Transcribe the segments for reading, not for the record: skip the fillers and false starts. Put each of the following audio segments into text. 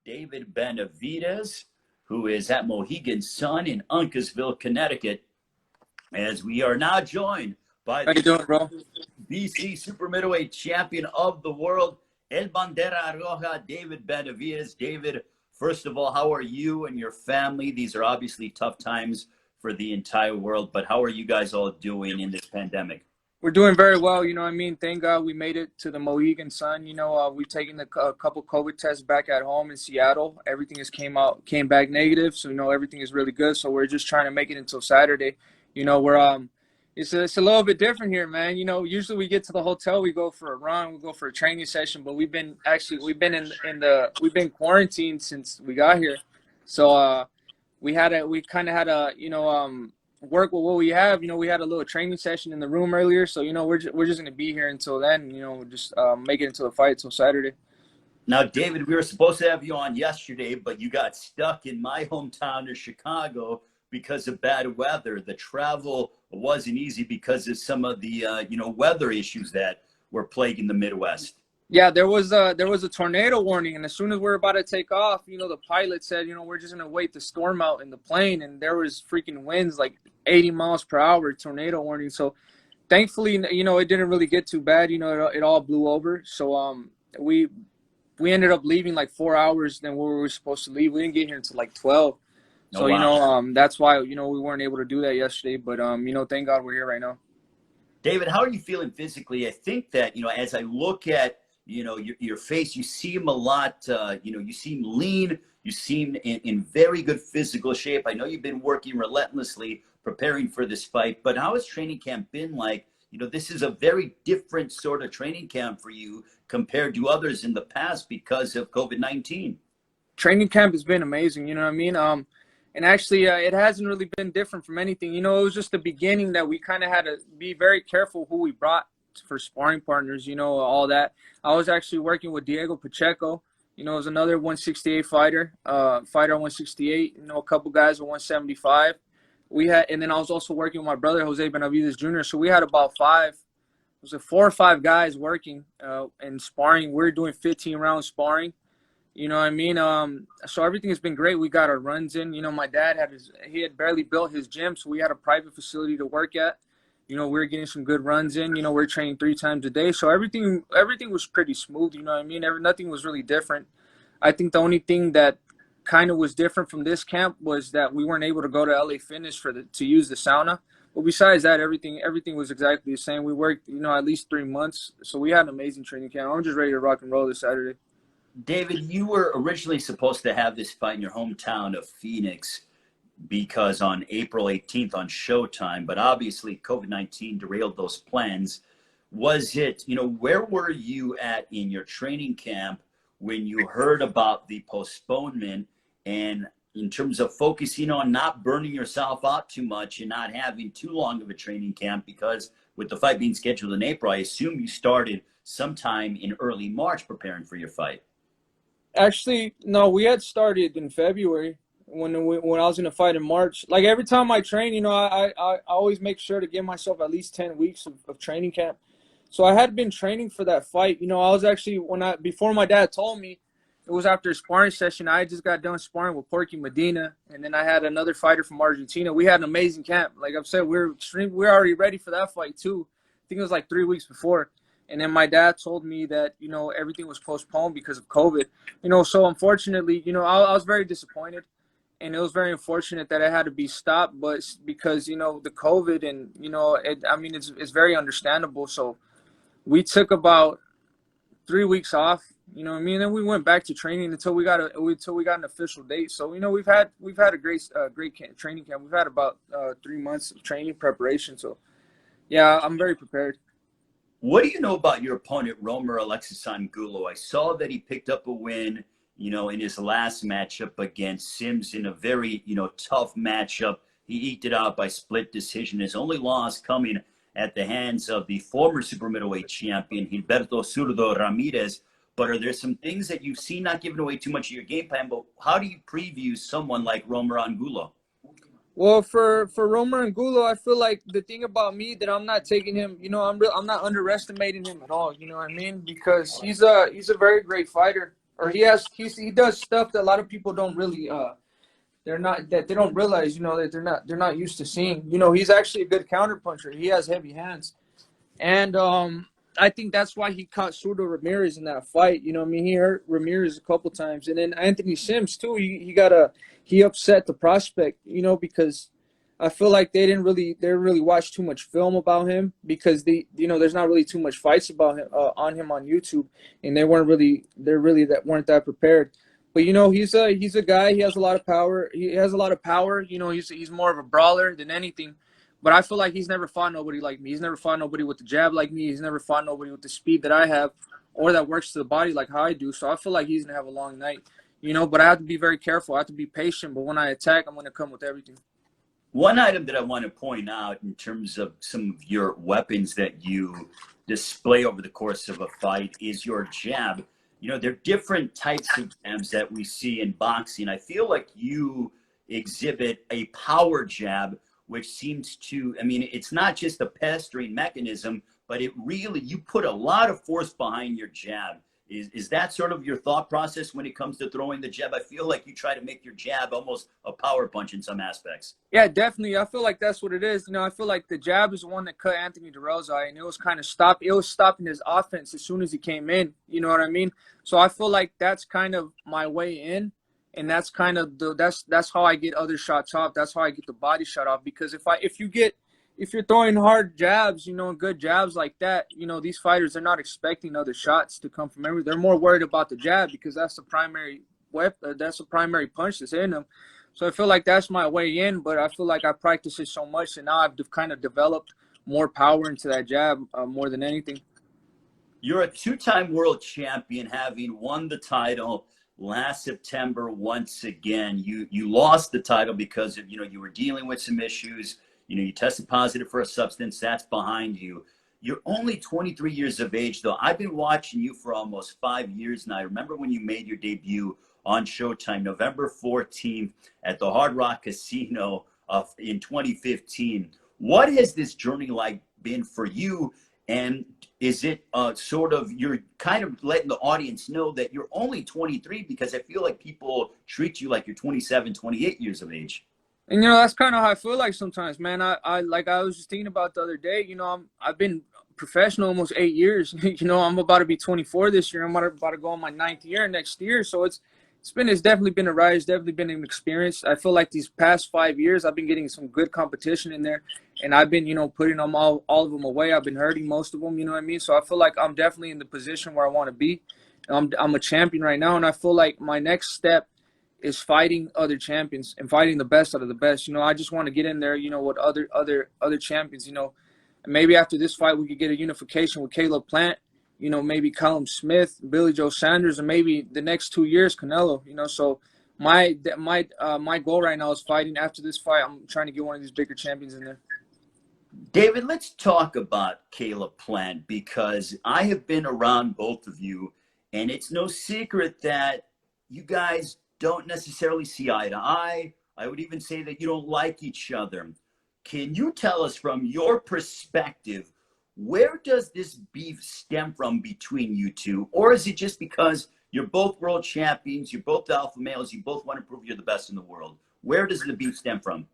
David Benavidez, who is at Mohegan Sun in Uncasville, Connecticut, as we are now joined by How you doing, bro? BC super middleweight champion of the world, El Bandera Roja, David Benavidez. David, first of all, how are you and your family? These are obviously tough times for the entire world, but how are you guys all doing in this pandemic? We're doing very well. You know what I mean? Thank God we made it to the Mohegan Sun. You know, we've taken a couple COVID tests back at home in Seattle. Everything came back negative. So, you know, everything is really good. So we're just trying to make it until Saturday. You know, it's a little bit different here, man. You know, usually we get to the hotel, we go for a run, we go for a training session, but we've been quarantined since we got here. So, we kind of had a, work with what we have. You know, we had a little training session in the room earlier, so you know we're just gonna be here until then. You know, just make it into the fight till Saturday. Now, David, we were supposed to have you on yesterday, but you got stuck in my hometown of Chicago because of bad weather. The travel wasn't easy because of some of the weather issues that were plaguing the Midwest. Yeah, there was a tornado warning, and as soon as we were about to take off, you know, the pilot said, you know, we're just gonna wait the storm out in the plane, and there was freaking winds like 80 miles per hour, tornado warning. So thankfully, you know, it didn't really get too bad. You know, it all blew over. So we ended up leaving like 4 hours than where we were supposed to leave. We didn't get here until like 12. So, wow. You know, that's why, you know, we weren't able to do that yesterday. But, you know, thank God we're here right now. David, how are you feeling physically? I think that, you know, as I look at, you know, your face, you seem a lot, you seem lean. You seem in very good physical shape. I know you've been working relentlessly preparing for this fight, but how has training camp been like? You know, this is a very different sort of training camp for you compared to others in the past because of COVID-19. Training camp has been amazing. You know what I mean? And actually, it hasn't really been different from anything. You know, it was just the beginning that we kind of had to be very careful who we brought for sparring partners, you know, all that. I was actually working with Diego Pacheco, you know, it was another 168 fighter at 168, you know, a couple guys at 175. And then I was also working with my brother, Jose Benavidez Jr. So we had about 4 or 5 guys working and sparring. We're doing 15 round sparring. You know what I mean? So everything has been great. We got our runs in. You know, my dad had barely built his gym, so we had a private facility to work at. You know, we're getting some good runs in. You know, we're training 3 times a day. So everything was pretty smooth, you know what I mean? Nothing was really different. I think the only thing that kind of was different from this camp was that we weren't able to go to LA Fitness to use the sauna. But besides that, everything was exactly the same. We worked, you know, at least 3 months. So we had an amazing training camp. I'm just ready to rock and roll this Saturday. David, you were originally supposed to have this fight in your hometown of Phoenix because on April 18th on Showtime, but obviously COVID-19 derailed those plans. Was it, you know, where were you at in your training camp when you heard about the postponement, and in terms of focusing on not burning yourself out too much and not having too long of a training camp? Because with the fight being scheduled in April, I assume you started sometime in early March preparing for your fight. Actually, no, we had started in February when I was going to fight in March. Like every time I train, you know, I always make sure to give myself at least 10 weeks of training camp. So I had been training for that fight. You know, I was actually, before my dad told me, it was after a sparring session. I just got done sparring with Porky Medina, and then I had another fighter from Argentina. We had an amazing camp. Like I've said, we're already ready for that fight too. I think it was like 3 weeks before. And then my dad told me that, you know, everything was postponed because of COVID. You know, so unfortunately, you know, I was very disappointed. And it was very unfortunate that it had to be stopped. But because, you know, the COVID and, you know, it's very understandable. So we took about 3 weeks off, you know what I mean? And we went back to training until we got an official date. So, you know, we've had a great training camp. We've had about 3 months of training preparation. So, yeah, I'm very prepared. What do you know about your opponent, Romer Alexis Angulo? I saw that he picked up a win, you know, in his last matchup against Sims in a very, you know, tough matchup. He eked it out by split decision. His only loss coming at the hands of the former super middleweight champion, Gilberto Zurdo Ramirez. But are there some things that you've seen, not giving away too much of your game plan, but how do you preview someone like Romer Angulo? Well, for Romer Angulo, I feel like the thing about me that I'm not taking him, you know, I'm not underestimating him at all. You know what I mean? Because he's a very great fighter. or he does stuff that a lot of people don't really they don't realize, that they're not used to seeing. He's actually a good counter puncher. He has heavy hands. And I think that's why he caught Surdo Ramirez in that fight. He hurt Ramirez a couple times. And then Anthony Sims too, he upset the prospect, because I feel like they didn't really watch too much film about him, because there's not really too much fights about him on him on YouTube, and they weren't that prepared. But he's a guy. He has a lot of power. He's more of a brawler than anything. But I feel like he's never fought nobody like me. He's never fought nobody with the jab like me. He's never fought nobody with the speed that I have, or that works to the body like how I do. So I feel like he's gonna have a long night. But I have to be very careful. I have to be patient. But when I attack, I'm gonna come with everything. One item that I want to point out in terms of some of your weapons that you display over the course of a fight is your jab. There are different types of jabs that we see in boxing. I feel like you exhibit a power jab, which seems to, it's not just a pestering mechanism, but you put a lot of force behind your jab. Is that sort of your thought process when it comes to throwing the jab? I feel like you try to make your jab almost a power punch in some aspects. Yeah, definitely. I feel like that's what it is. I feel like the jab is the one that cut Anthony Dirrell's eye, and it was kind of stopping his offense as soon as he came in. You know what I mean? So I feel like that's kind of my way in, and that's kind of that's how I get other shots off. That's how I get the body shot off. Because if you're throwing hard jabs, good jabs like that, these fighters are not expecting other shots to come from everywhere. They're more worried about the jab, because that's the primary weapon. That's the primary punch that's in them. So I feel like that's my way in, but I feel like I practice it so much, and now I've kind of developed more power into that jab more than anything. You're a two-time world champion, having won the title last September once again. You lost the title because of, you were dealing with some issues. You tested positive for a substance. That's behind you. You're only 23 years of age, though. I've been watching you for almost 5 years now. I remember when you made your debut on Showtime, November 14th at the Hard Rock Casino in 2015. What has this journey like been for you? And is it you're kind of letting the audience know that you're only 23, because I feel like people treat you like you're 27, 28 years of age? And that's kind of how I feel like sometimes, man. I was just thinking about the other day. I've been professional almost 8 years. I'm about to be 24 this year. I'm about to go on my 9th year next year. So it's definitely been a ride. It's definitely been an experience. I feel like these past 5 years, I've been getting some good competition in there, and I've been putting them all of them away. I've been hurting most of them. You know what I mean? So I feel like I'm definitely in the position where I want to be. I'm a champion right now, and I feel like my next step is fighting other champions and fighting the best out of the best. I just want to get in there, with other champions. Maybe after this fight we could get a unification with Caleb Plant, maybe Callum Smith, Billy Joe Sanders, and maybe the next 2 years Canelo. So my goal right now is fighting. After this fight, I'm trying to get one of these bigger champions in there. David, let's talk about Caleb Plant, because I have been around both of you, and it's no secret that you guys don't necessarily see eye to eye. I would even say that you don't like each other. Can you tell us, from your perspective, where does this beef stem from between you two? Or is it just because you're both world champions, you're both alpha males, you both want to prove you're the best in the world? Where does the beef stem from?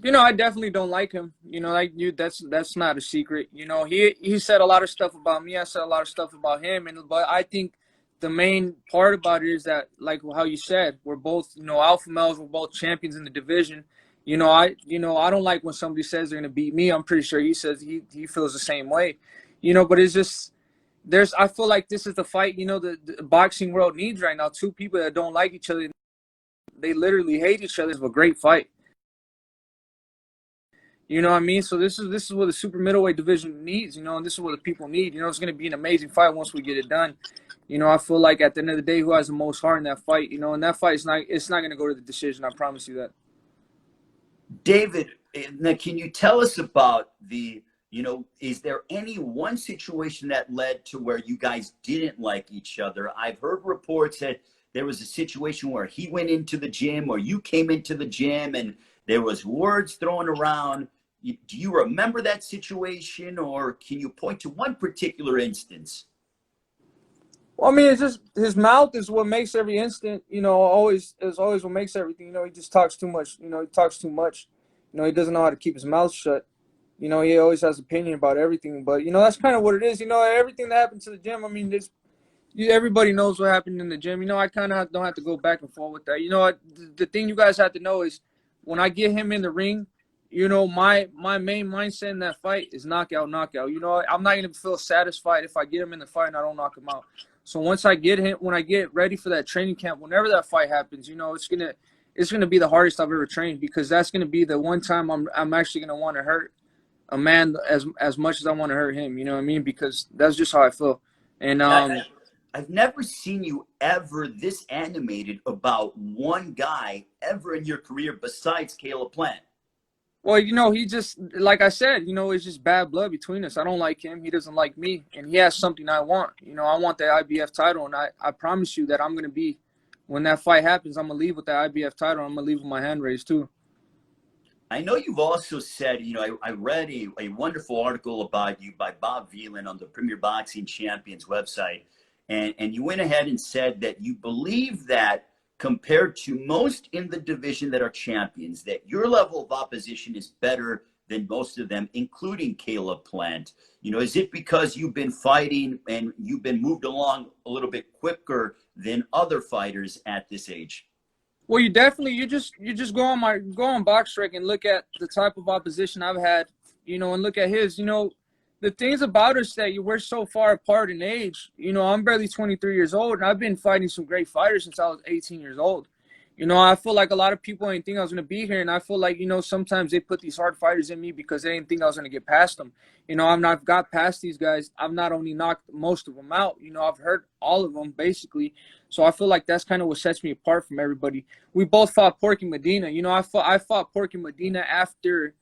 I definitely don't like him. That's not a secret. He said a lot of stuff about me. I said a lot of stuff about him, but I think the main part about it is that, like how you said, we're both, alpha males. We're both champions in the division. I don't like when somebody says they're gonna beat me. I'm pretty sure he says he feels the same way. But it's just I feel like this is the fight. The boxing world needs right now. Two people that don't like each other. They literally hate each other. It's a great fight. You know what I mean? So this is what the super middleweight division needs. And this is what the people need. It's gonna be an amazing fight once we get it done. I feel like at the end of the day, who has the most heart in that fight, and that fight it's not going to go to the decision. I promise you that. David, now can you tell us about is there any one situation that led to where you guys didn't like each other? I've heard reports that there was a situation where he went into the gym or you came into the gym and there was words thrown around. Do you remember that situation, or can you point to one particular instance? Well, I mean, it's just his mouth is what makes every instant. Always is always what makes everything. He just talks too much. He talks too much. He doesn't know how to keep his mouth shut. He always has opinion about everything. But that's kind of what it is. Everything that happened to the gym. I mean, everybody knows what happened in the gym. I kind of don't have to go back and forth with that. The thing you guys have to know is when I get him in the ring, my main mindset in that fight is knockout, knockout. I'm not going to feel satisfied if I get him in the fight and I don't knock him out. So once I get him, when I get ready for that training camp, whenever that fight happens, it's gonna be the hardest I've ever trained, because that's gonna be the one time I'm actually gonna want to hurt a man as much as I want to hurt him. You know what I mean? Because that's just how I feel. And I've never seen you ever this animated about one guy ever in your career besides Caleb Plant. well, he just, like I said, it's just bad blood between us. I don't like him. He doesn't like me. And he has something I want. I want the IBF title. And I promise you that I'm going to be, when that fight happens, I'm going to leave with the IBF title. I'm going to leave with my hand raised too. I know you've also said, I read a wonderful article about you by Bob Vieland on the Premier Boxing Champions website. And you went ahead and said that you believe that compared to most in the division that are champions, that your level of opposition is better than most of them, including Caleb Plant. Is it because you've been fighting and you've been moved along a little bit quicker than other fighters at this age? Well, you just go on BoxRec and look at the type of opposition I've had, and look at his. The things about us that we're so far apart in age. I'm barely 23 years old, and I've been fighting some great fighters since I was 18 years old. I feel like a lot of people didn't think I was going to be here, and I feel like, sometimes they put these hard fighters in me because they didn't think I was going to get past them. I've got past these guys. I've not only knocked most of them out, I've hurt all of them, basically. So I feel like that's kind of what sets me apart from everybody. We both fought Porky Medina. I fought Porky Medina after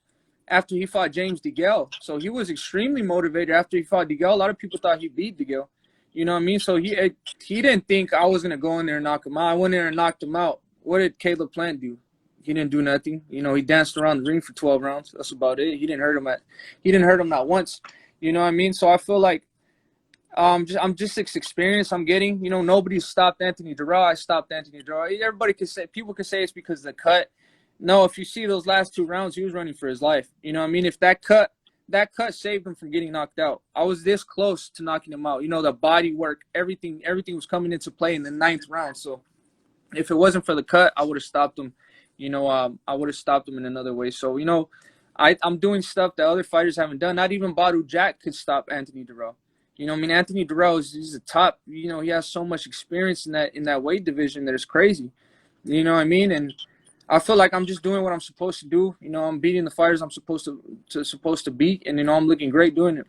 he fought James DeGale. So he was extremely motivated after he fought DeGale. A lot of people thought he beat DeGale. You know what I mean? So he didn't think I was going to go in there and knock him out. I went in there and knocked him out. What did Caleb Plant do? He didn't do nothing. He danced around the ring for 12 rounds. That's about it. He didn't hurt him not once. You know what I mean? So I feel like I'm just this experience I'm getting. Nobody stopped Anthony Durrell. I stopped Anthony Durrell. People could say it's because of the cut. No, if you see those last 2 rounds, he was running for his life. You know what I mean? If that cut saved him from getting knocked out. I was this close to knocking him out. The body work, everything was coming into play in the 9th round. So if it wasn't for the cut, I would have stopped him. I would have stopped him in another way. So, I'm doing stuff that other fighters haven't done. Not even Badu Jack could stop Anthony Durrell. Anthony Durrell he's a top. He has so much experience in that weight division that it's crazy. You know what I mean? And I feel like I'm just doing what I'm supposed to do. I'm beating the fighters I'm supposed to beat, and I'm looking great doing it.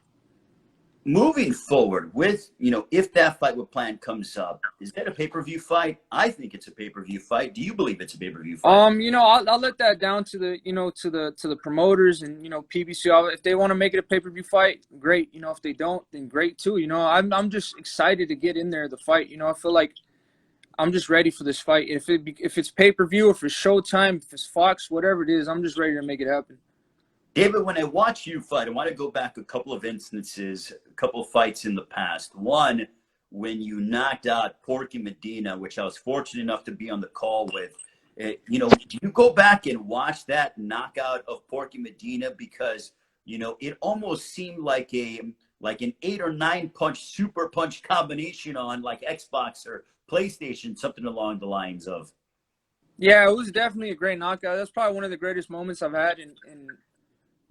Moving forward with, if that fight with Plant comes up, is that a pay-per-view fight? I think it's a pay-per-view fight. Do you believe it's a pay-per-view fight? I'll let that down to the, to the promoters and, PBC. If they want to make it a pay-per-view fight, great. If they don't, then great too. I'm just excited to get in there, the fight. I feel like I'm just ready for this fight. If it's pay-per-view, if it's Showtime, if it's Fox, whatever it is, I'm just ready to make it happen. David, when I watch you fight, I want to go back a couple of instances, a couple of fights in the past. One, when you knocked out Porky Medina, which I was fortunate enough to be on the call with. Do you go back and watch that knockout of Porky Medina? Because, it almost seemed like an 8 or 9 punch, super punch combination on like Xbox or PlayStation, something along the lines of. Yeah, it was definitely a great knockout. That's probably one of the greatest moments I've had in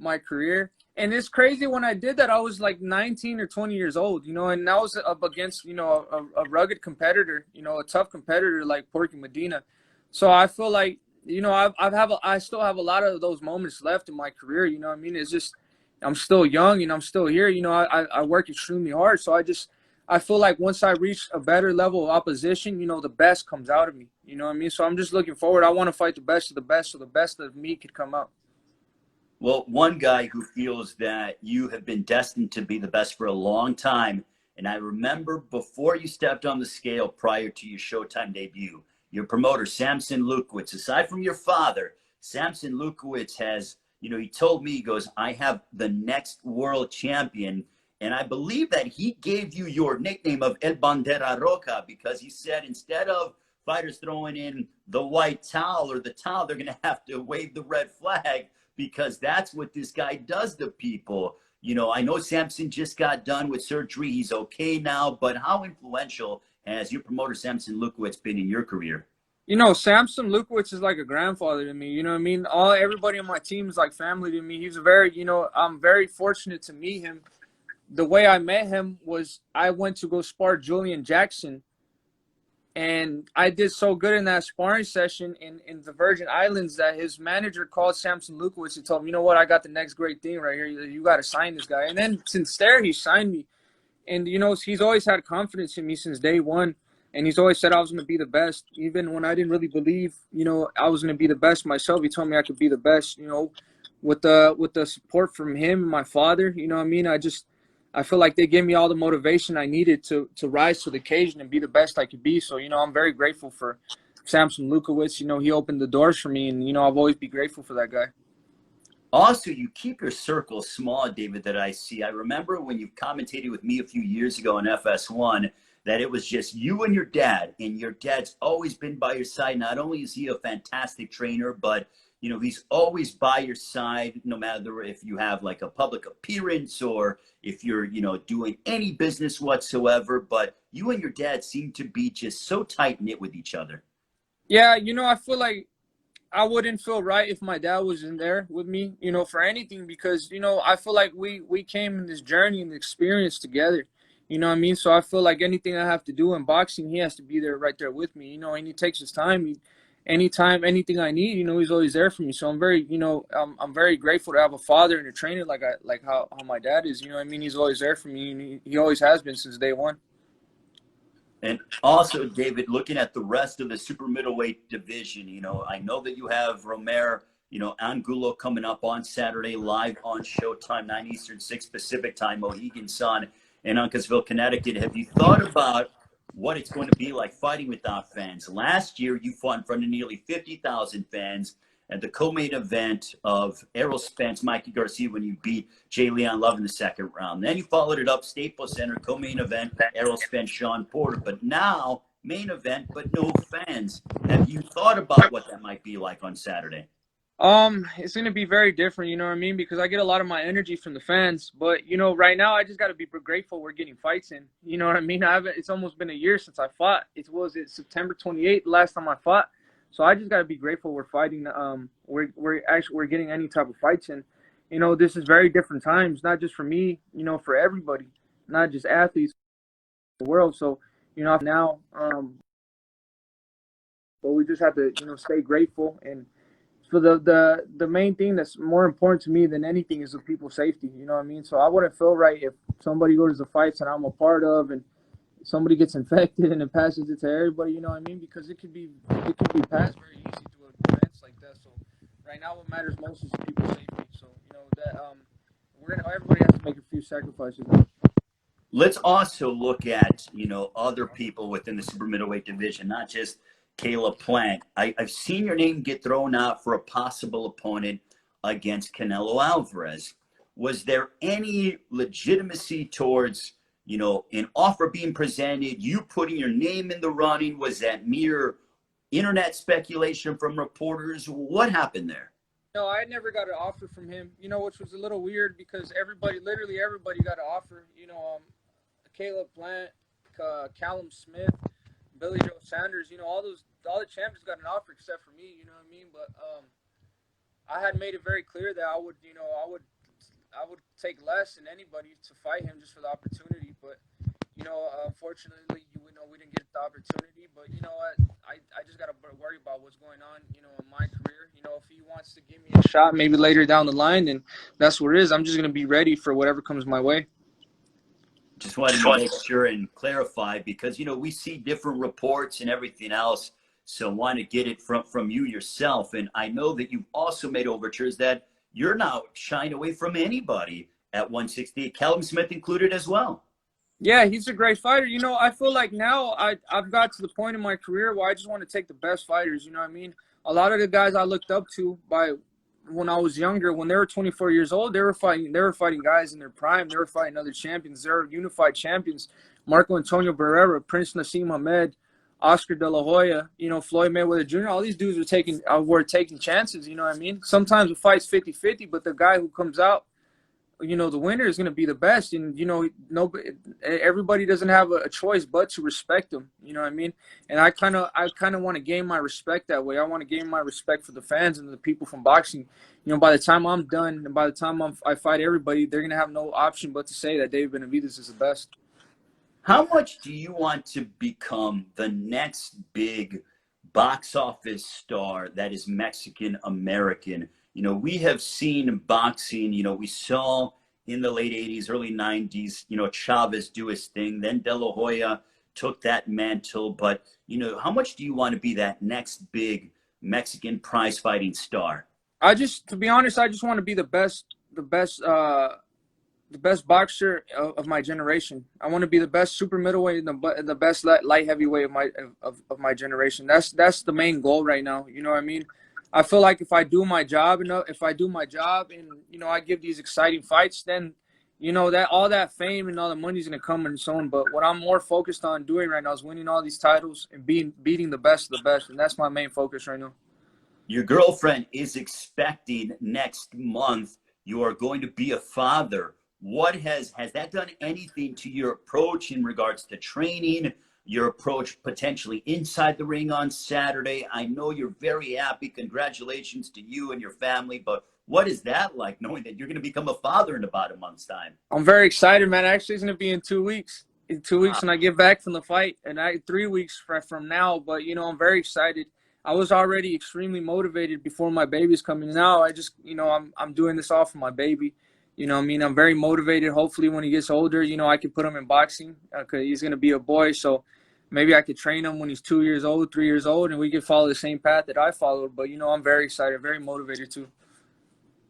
my career. And it's crazy, when I did that, I was like 19 or 20 years old, and that was up against, a rugged competitor, a tough competitor like Porky Medina. So I feel like, I still have a lot of those moments left in my career. I mean? It's just, I'm still young and I'm still here. I work extremely hard. So I feel like once I reach a better level of opposition, the best comes out of me. You know what I mean? So I'm just looking forward. I want to fight the best of the best, so the best of me could come out. Well, one guy who feels that you have been destined to be the best for a long time, and I remember before you stepped on the scale prior to your Showtime debut, your promoter, Samson Lukowicz, aside from your father, Samson Lukowicz has, he told me, he goes, I have the next world champion, And I believe that he gave you your nickname of El Bandera Roja because he said instead of fighters throwing in the white towel or the towel, they're going to have to wave the red flag because that's what this guy does to people. You know, I know Samson just got done with surgery. He's okay now, but how influential has your promoter, Samson Lukowicz, been in your career? You know, Samson Lukowicz is like a grandfather to me. You know what I mean? Everybody on my team is like family to me. He's a very, you know, I'm very fortunate to meet him. The way I met him was I went to go spar Julian Jackson, and I did so good in that sparring session in the Virgin Islands that his manager called Samson Lukowicz and told him, you know what, I got the next great thing right here. You got to sign this guy. And then since there, he signed me. And, you know, he's always had confidence in me since day one. And he's always said I was going to be the best. Even when I didn't really believe, you know, I was going to be the best myself, he told me I could be the best, you know, with the support from him and my father. You know what I mean? I feel like they gave me all the motivation I needed to rise to the occasion and be the best I could be. So, you know, I'm very grateful for Samson Lukowicz. You know, he opened the doors for me, and, you know, I've always be grateful for that guy. Also, you keep your circle small, David, that I see. I remember when you commentated with me a few years ago on FS1 that it was just you and your dad's always been by your side. Not only is he a fantastic trainer, but you know, he's always by your side, no matter if you have like a public appearance or if you're, you know, doing any business whatsoever. But you and your dad seem to be just so tight knit with each other. Yeah, you know, I feel like I wouldn't feel right if my dad wasn't there with me, you know, for anything, because, you know, I feel like we came in this journey and experience together. You know what I mean? So I feel like anything I have to do in boxing, he has to be there right there with me, you know, and he takes his time. Anytime, anything I need, you know, he's always there for me. So I'm very, you know, I'm very grateful to have a father and a trainer like how my dad is. You know what I mean? He's always there for me, and he always has been since day one. And also, David, looking at the rest of the super middleweight division, you know, I know that you have Romero, you know, Angulo coming up on Saturday, live on Showtime, 9 Eastern, 6 Pacific time, Mohegan Sun in Uncasville, Connecticut. Have you thought about what it's going to be like fighting without fans? Last year, you fought in front of nearly 50,000 fans at the co-main event of Errol Spence, Mikey Garcia, when you beat Jay Leon Love in the second round. Then you followed it up, Staples Center, co-main event, Errol Spence, Sean Porter. But now, main event, but no fans. Have you thought about what that might be like on Saturday? It's gonna be very different, you know what I mean? Because I get a lot of my energy from the fans. But, you know, right now I just gotta be grateful we're getting fights in. You know what I mean? It's almost been a year since I fought. It September 28th, the last time I fought. So I just gotta be grateful we're fighting. We're getting any type of fights in. You know, this is very different times, not just for me, you know, for everybody, not just athletes, the world. So, you know, now, but we just have to, you know, stay grateful. And for the main thing that's more important to me than anything is the people's safety. You know what I mean? So I wouldn't feel right if somebody goes to fights and I'm a part of, and somebody gets infected and it passes it to everybody. You know what I mean? Because it could be passed very easy through events like that. So right now, what matters most is the people's safety. So, you know, that everybody has to make a few sacrifices. Let's also look at, you know, other people within the super middleweight division, not just Caleb Plant. I've seen your name get thrown out for a possible opponent against Canelo Alvarez. Was there any legitimacy towards, you know, an offer being presented, you putting your name in the running? Was that mere internet speculation from reporters? What happened there? No, I never got an offer from him, you know, which was a little weird because literally everybody got an offer. You know, Caleb Plant, Callum Smith, Billy Joe Sanders, you know, all the champions got an offer except for me, you know what I mean? But I had made it very clear that I would take less than anybody to fight him just for the opportunity. But, you know, unfortunately, we didn't get the opportunity. But, you know what, I just got to worry about what's going on, you know, in my career. You know, if he wants to give me a shot maybe later down the line, then that's what it is. I'm just going to be ready for whatever comes my way. Just wanted to make sure and clarify because, you know, we see different reports and everything else. So want to get it from you yourself. And I know that you've also made overtures that you're not shying away from anybody at 168, Callum Smith included as well. Yeah, he's a great fighter. You know, I feel like now I've got to the point in my career where I just want to take the best fighters. You know what I mean? A lot of the guys I looked up to by when I was younger, when they were 24 years old, they were fighting guys in their prime. They were fighting other champions. They were unified champions. Marco Antonio Barrera, Prince Nassim Hamed, Oscar De La Hoya, Floyd Mayweather Jr. All these dudes were taking chances, you know what I mean? Sometimes the fight's 50-50, but the guy who comes out, the winner is going to be the best. And, everybody doesn't have a choice but to respect them. You know what I mean? And I kind of want to gain my respect that way. I want to gain my respect for the fans and the people from boxing. By the time I'm done and by the time I fight everybody, they're going to have no option but to say that Dave Benavidez is the best. How much do you want to become the next big box office star that is Mexican-American? We have seen boxing, we saw in the late 80s, early 90s, Chavez do his thing. Then De La Hoya took that mantle. But, how much do you want to be that next big Mexican prize fighting star? To be honest, I just want to be the best boxer of my generation. I want to be the best super middleweight and the best light heavyweight of my generation. That's the main goal right now. You know what I mean? I feel like if I do my job and I give these exciting fights, then that all that fame and all the money's gonna come and so on. But what I'm more focused on doing right now is winning all these titles and beating the best of the best, and that's my main focus right now. Your girlfriend is expecting next month. You are going to be a father. What has that done anything to your approach in regards to training, your approach potentially inside the ring on Saturday? I know you're very happy. Congratulations to you and your family. But what is that like, knowing that you're going to become a father in about a month's time? I'm very excited, man. Actually, it's going to be in 2 weeks. In 2 weeks when I get back from the fight, and 3 weeks from now. But, I'm very excited. I was already extremely motivated before my baby's coming. Now I just, I'm doing this all for my baby. I'm very motivated. Hopefully when he gets older, I can put him in boxing because he's going to be a boy. So maybe I could train him when he's 2 years old, 3 years old, and we could follow the same path that I followed. But, I'm very excited, very motivated too.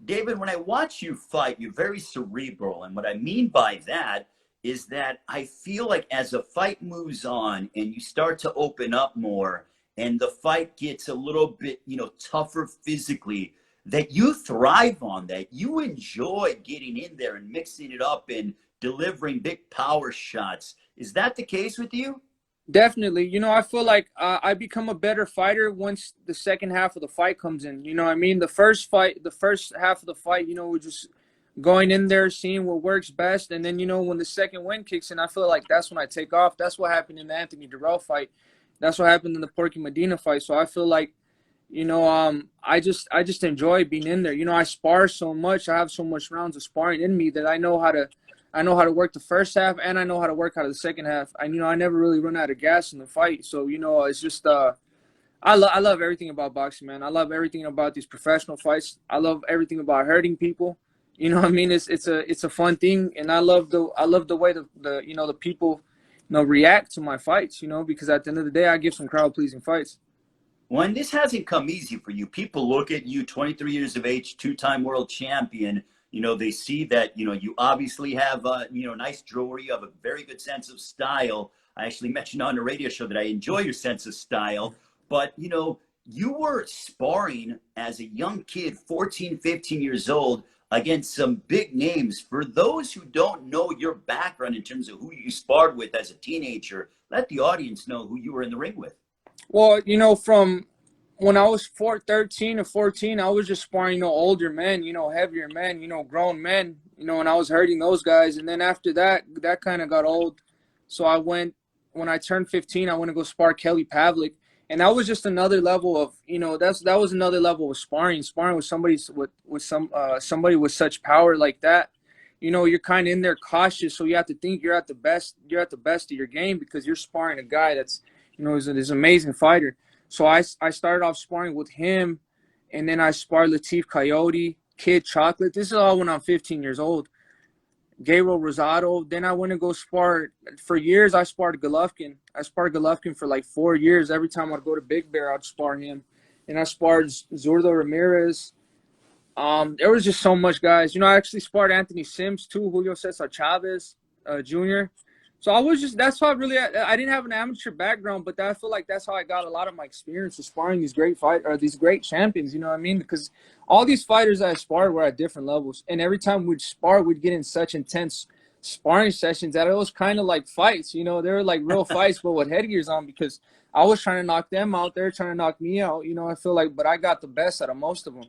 David, when I watch you fight, you're very cerebral. And what I mean by that is that I feel like as a fight moves on and you start to open up more and the fight gets a little bit, tougher physically, that you thrive on that. You enjoy getting in there and mixing it up and delivering big power shots. Is that the case with you? Definitely. I feel like I become a better fighter once the second half of the fight comes in. You know what I mean? The first half of the fight, we're just going in there, seeing what works best. And then, when the second wind kicks in, I feel like that's when I take off. That's what happened in the Anthony Durrell fight. That's what happened in the Porky Medina fight. So I feel like, I just enjoy being in there. I spar so much. I have so much rounds of sparring in me that I know how to work the first half and I know how to work out of the second half. I never really run out of gas in the fight. So, it's just I love everything about boxing, man. I love everything about these professional fights. I love everything about hurting people. You know what I mean? It's a fun thing, and I love the way the people react to my fights, because at the end of the day, I give some crowd pleasing fights. When this hasn't come easy for you, people look at you, 23 years of age, two-time world champion. They see that, you obviously have, nice jewelry. You have a very good sense of style. I actually mentioned on the radio show that I enjoy your sense of style. But, you were sparring as a young kid, 14, 15 years old, against some big names. For those who don't know your background in terms of who you sparred with as a teenager, let the audience know who you were in the ring with. Well, from when I was 13 or 14, I was just sparring, older men, heavier men, grown men, and I was hurting those guys. And then after that kind of got old. So when I turned 15, I went to go spar Kelly Pavlik. And that was just another level of, that was another level of sparring with somebody with such power like that. You're kind of in there cautious. So you have to think you're at the best of your game because you're sparring a guy that's, is an amazing fighter. So I started off sparring with him, and then I sparred Latif Coyote, Kid Chocolate. This is all when I'm 15 years old. Gabriel Rosado. Then I went to go spar. For years, I sparred Golovkin. I sparred Golovkin for like 4 years. Every time I'd go to Big Bear, I'd spar him. And I sparred Zurdo Ramirez. There was just so much guys. I actually sparred Anthony Sims too, Julio Cesar Chavez Jr. So I was just that's how I didn't have an amateur background, but I feel like that's how I got a lot of my experience with sparring these great these great champions. You know what I mean? Because all these fighters that I sparred were at different levels, and every time we'd spar, we'd get in such intense sparring sessions that it was kind of like fights. You know, they were like real fights, but with headgears on because I was trying to knock them out, they're trying to knock me out. You know, I feel like, but I got the best out of most of them.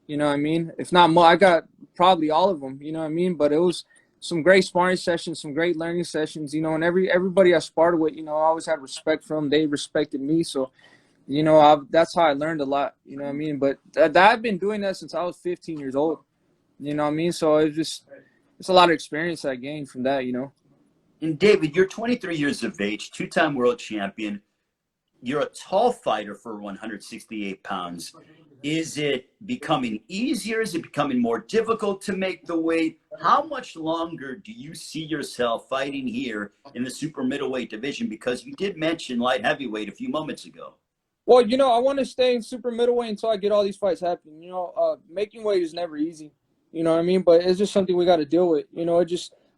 You know what I mean? If not more, I got probably all of them. You know what I mean? But it was some great sparring sessions, some great learning sessions, you know, and everybody I sparred with, you know, I always had respect for them. They respected me. So, you know, that's how I learned a lot, you know what I mean? But I've been doing that since I was 15 years old, you know what I mean? So it's a lot of experience I gained from that, you know. And David, you're 23 years of age, two-time world champion. You're a tall fighter for 168 pounds. Is it becoming easier? Is it becoming more difficult to make the weight? How much longer do you see yourself fighting here in the super middleweight division? Because you did mention light heavyweight a few moments ago. Well, you know, I want to stay in super middleweight until I get all these fights happening. You know, making weight is never easy, you know what I mean? But it's just something we got to deal with. You know,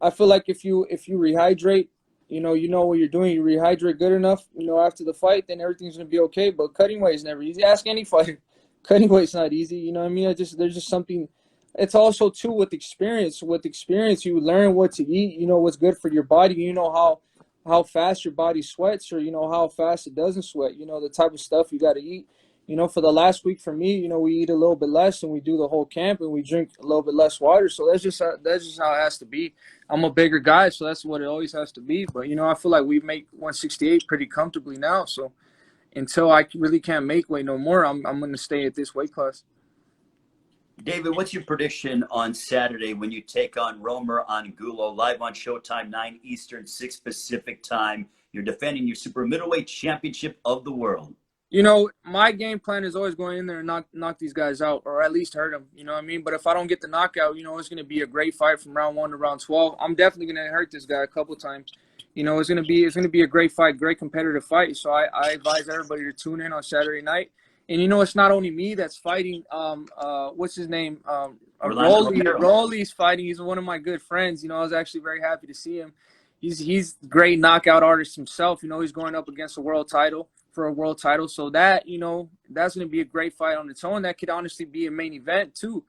I feel like if you rehydrate, you know what you're doing, you rehydrate good enough, you know, after the fight, then everything's going to be okay. But cutting weight is never easy. Ask any fighter. Cutting weight's not easy, you know what I mean? There's just something. It's also too with experience. With experience, you learn what to eat. You know what's good for your body. You know how fast your body sweats, or you know how fast it doesn't sweat. You know the type of stuff you got to eat. You know, for the last week for me, you know, we eat a little bit less and we do the whole camp and we drink a little bit less water. So that's just how it has to be. I'm a bigger guy, so that's what it always has to be. But you know, I feel like we make 168 pretty comfortably now. So until I really can't make weight no more, I'm going to stay at this weight class. David, what's your prediction on Saturday when you take on Romer Angulo live on Showtime, 9 Eastern, 6 Pacific time? You're defending your super middleweight championship of the world. You know, my game plan is always going in there and knock these guys out, or at least hurt them. You know what I mean? But if I don't get the knockout, you know, it's going to be a great fight from round 1 to round 12. I'm definitely going to hurt this guy a couple times. You know, it's going to be a great fight, great competitive fight. So I advise everybody to tune in on Saturday night. And you know, it's not only me that's fighting. What's his name? Rolly's fighting. He's one of my good friends. You know, I was actually very happy to see him. He's a great knockout artist himself. You know, he's going up against a world title for a world title. So that, you know, that's going to be a great fight on its own. That could honestly be a main event too.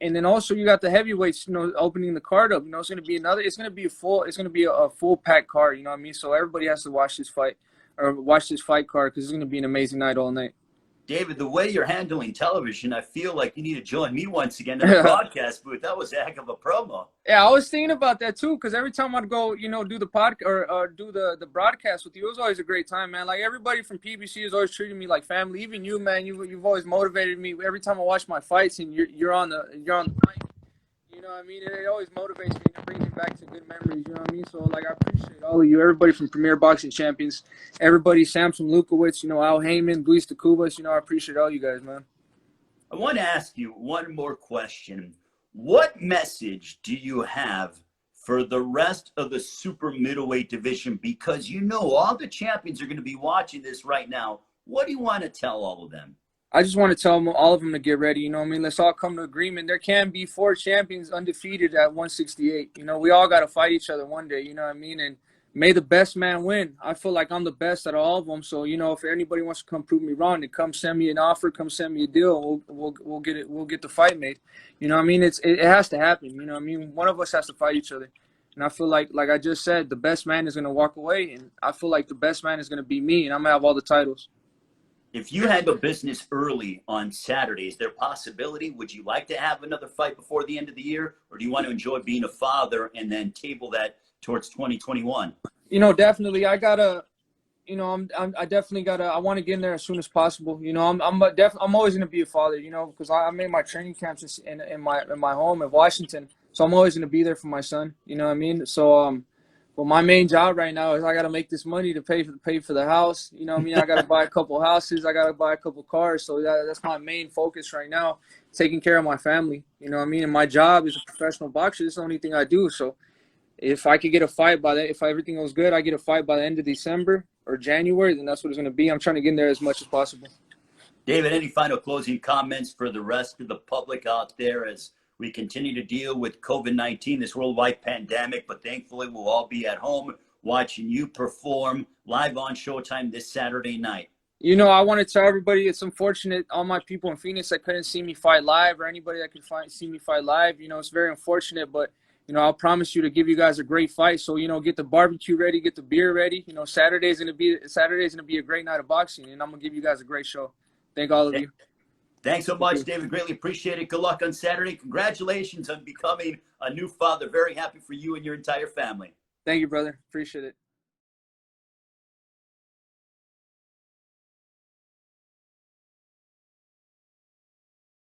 And then also you got the heavyweights, you know, opening the card up. You know, it's going to be a full pack card. You know what I mean? So everybody has to watch this fight card because it's going to be an amazing night all night. David, the way you're handling television, I feel like you need to join me once again in the broadcast booth. That was a heck of a promo. Yeah, I was thinking about that too, because every time I'd go, you know, do the podcast or do the broadcast with you, it was always a great time, man. Like everybody from PBC has always treated me like family. Even you, man, you've always motivated me. Every time I watch my fights and you're on the mic, you know what I mean? It always motivates me and brings me back to good memories, you know what I mean? So, like, I appreciate all of you, everybody from Premier Boxing Champions, everybody, Samson Lukowicz, you know, Al Heyman, Luis de Cubas, you know, I appreciate all you guys, man. I want to ask you one more question. What message do you have for the rest of the super middleweight division? Because you know all the champions are going to be watching this right now. What do you want to tell all of them? I just want to tell all of them to get ready. You know what I mean? Let's all come to agreement. There can be 4 champions undefeated at 168. You know, we all got to fight each other one day. You know what I mean? And may the best man win. I feel like I'm the best out of all of them. So, you know, if anybody wants to come prove me wrong, then come send me an offer, come send me a deal. We'll get it. We'll get the fight made. You know what I mean? It has to happen. You know what I mean? One of us has to fight each other. And I feel like I just said, the best man is going to walk away. And I feel like the best man is going to be me. And I'm going to have all the titles. If you handle business early on Saturday, is there a possibility? Would you like to have another fight before the end of the year? Or do you want to enjoy being a father and then table that towards 2021? You know, definitely. I gotta, you know, I definitely gotta. I want to get in there as soon as possible. You know, I'm always gonna be a father. You know, because I made my training camps in my home in Washington, so I'm always gonna be there for my son. You know what I mean? So well, my main job right now is I gotta make this money to pay for the house. You know what I mean? I gotta buy a couple houses. I gotta buy a couple cars. So that's my main focus right now, taking care of my family. You know what I mean? And my job is a professional boxer. It's the only thing I do. So if I could get a fight if everything goes good, I get a fight by the end of December or January, then that's what it's going to be. I'm trying to get in there as much as possible. David, any final closing comments for the rest of the public out there as we continue to deal with COVID-19, this worldwide pandemic, but thankfully we'll all be at home watching you perform live on Showtime this Saturday night. You know, I want to tell everybody it's unfortunate, all my people in Phoenix that couldn't see me fight live, or anybody that could see me fight live. You know, it's very unfortunate, but, you know, I'll promise you to give you guys a great fight. So, you know, get the barbecue ready, get the beer ready. You know, Saturday's gonna be a great night of boxing, and I'm gonna give you guys a great show. Thank all of you. Thanks so much, David. Greatly appreciate it. Good luck on Saturday. Congratulations on becoming a new father. Very happy for you and your entire family. Thank you, brother. Appreciate it.